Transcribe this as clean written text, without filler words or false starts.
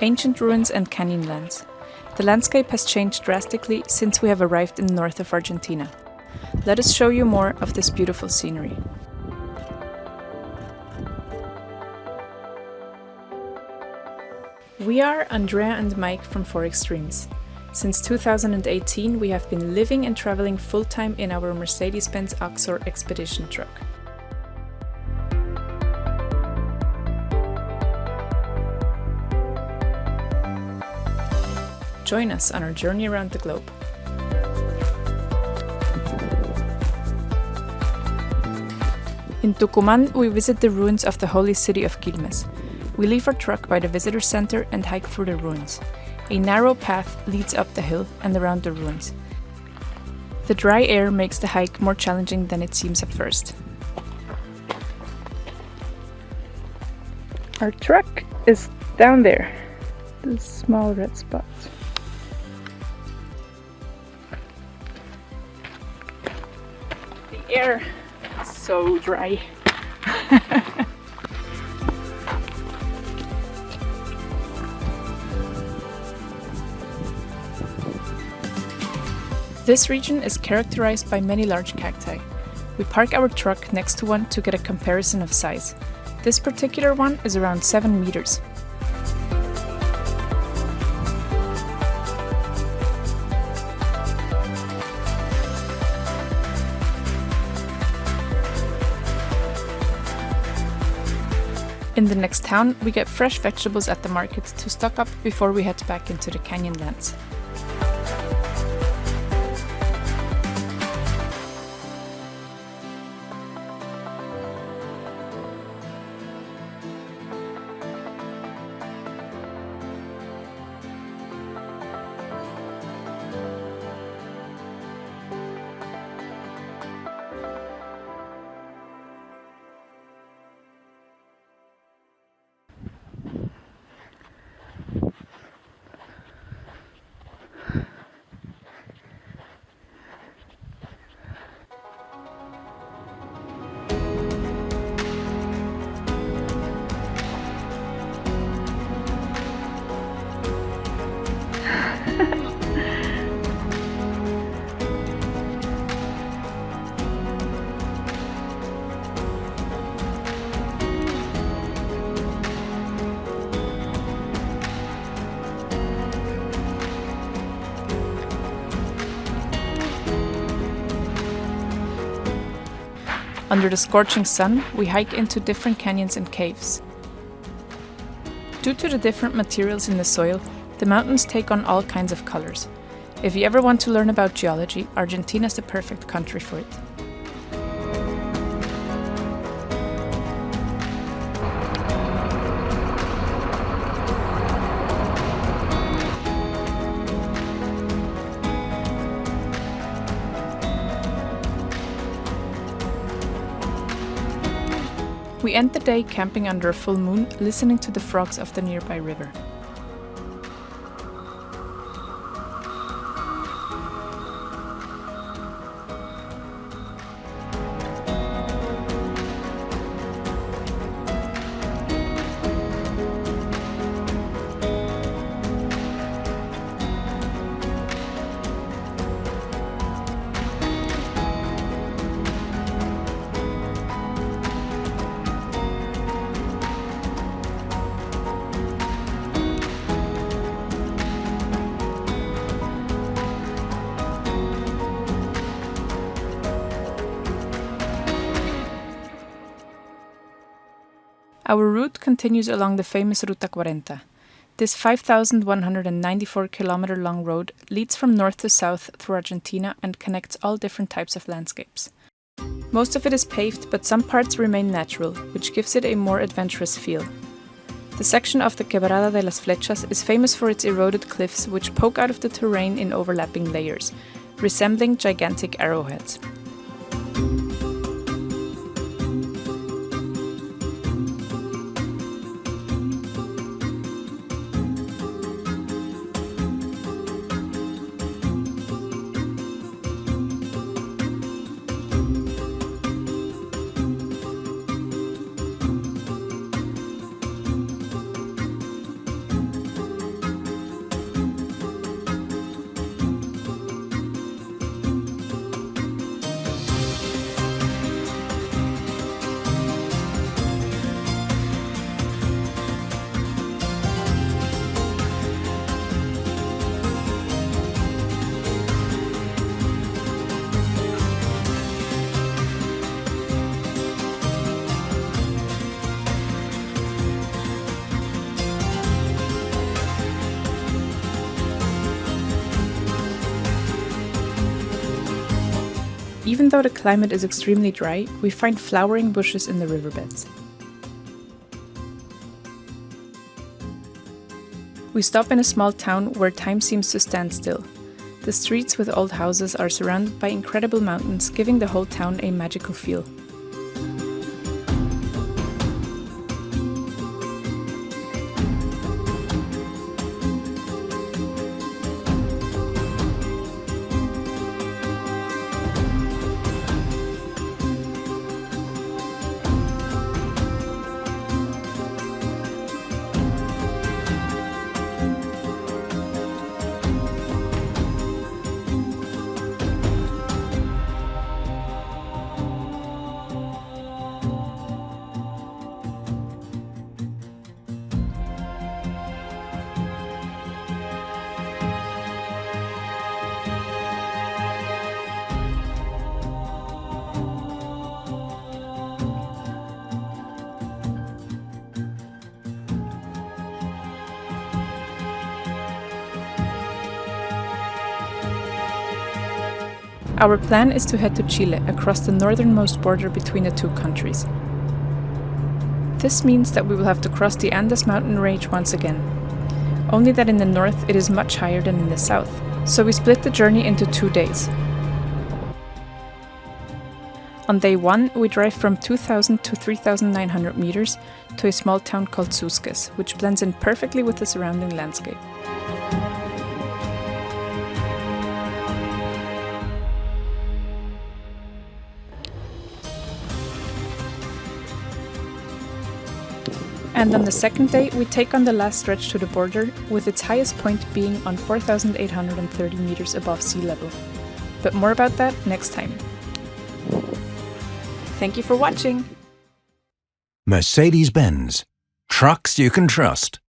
Ancient ruins and canyonlands. The landscape has changed drastically since we have arrived in the north of Argentina. Let us show you more of this beautiful scenery. We are Andrea and Mike from Xtremes. Since 2018 we have been living and traveling full-time in our Mercedes-Benz Trucks expedition truck. Join us on our journey around the globe. In Tucumán we visit the ruins of the holy city of Quilmes. We leave our truck by the visitor center and hike through the ruins. A narrow path leads up the hill and around the ruins. The dry air makes the hike more challenging than it seems at first. Our truck is down there, this small red spot. The air is so dry. This region is characterized by many large cacti. We park our truck next to one to get a comparison of size. This particular one is around 7 meters. In the next town, we get fresh vegetables at the market to stock up before we head back into the canyonlands. Under the scorching sun, we hike into different canyons and caves. Due to the different materials in the soil, the mountains take on all kinds of colors. If you ever want to learn about geology, Argentina is the perfect country for it. We end the day camping under a full moon, listening to the frogs of the nearby river. Our route continues along the famous Ruta 40. This 5,194 long road leads from north to south through Argentina and connects all different types of landscapes. Most of it is paved, but some parts remain natural, which gives it a more adventurous feel. The section of the Quebrada de las Flechas is famous for its eroded cliffs which poke out of the terrain in overlapping layers, resembling gigantic arrowheads. even though the climate is extremely dry, we find flowering bushes in the riverbeds. We stop in a small town where time seems to stand still. The streets with old houses are surrounded by incredible mountains, giving the whole town a magical feel. Our plan is to head to Chile, across the northernmost border between the two countries. This means that we will have to cross the Andes mountain range once again. Only that in the north it is much higher than in the south, so we split the journey into 2 days. On day 1, we drive from 2,000 to 3,900 meters to a small town called Susques, which blends in perfectly with the surrounding landscape. And on the second day, we take on the last stretch to the border, with its highest point being on 4,830 meters above sea level. But more about that next time. Thank you for watching! Mercedes-Benz. Trucks you can trust.